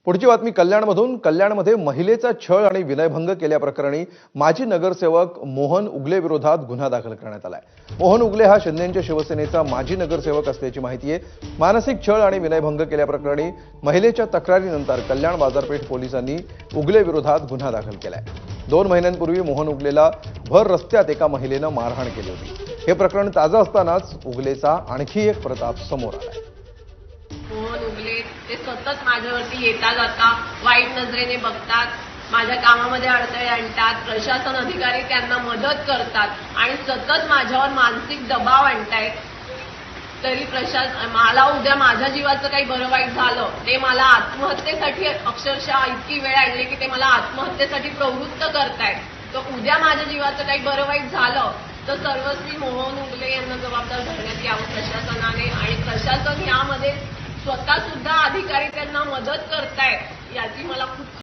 पुढची बातमी कल्याणमध्ये महिलेचा छळ आणि विनयभंग केल्याप्रकरणी माजी नगरसेवक मोहन उगले विरोधात गुन्हा दाखल करण्यात आलाय। मोहन उगले हा शिंदेच्या शिवसेनेचा माजी नगरसेवक असल्याची माहिती आहे। मानसिक छळ आणि विनयभंग केल्याप्रकरणी महिलेच्या तक्रारीनंतर कल्याण बाजारपेठ पोलिसांनी उगले विरोधात गुन्हा दाखल केलाय। 2 महिन्यांपूर्वी मोहन उगलेला भर रस्त्यात एका महिलेनं मारहाण केली होती। हे प्रकरण ताजं असतानाच उगलेचा आणखी एक प्रताप समोर आलाय। मोहन उगले ते सतत माझ्यावरती येता जाता वाईट नजरेने बघतात, माझ्या कामामध्ये अडथळे आणतात, प्रशासन अधिकारी त्यांना मदत करतात आणि सतत माझ्यावर मानसिक दबाव आणतायत। तरी मला उद्या माझ्या जीवाचं काही बरं वाईट झालं ते मला आत्महत्येसाठी अक्षरशः इतकी वेळ आणली की ते मला आत्महत्येसाठी प्रवृत्त करतायत। तर उद्या माझ्या जीवाचं काही बरं वाईट झालं तर सर्वस्वी मोहन उगले यांना जबाबदार धरण्यात यावं प्रशासनाने। आणि प्रशासन यामध्ये स्वतः सुद्धा अधिकारी त्यांना मदत करतायत याची मला खूप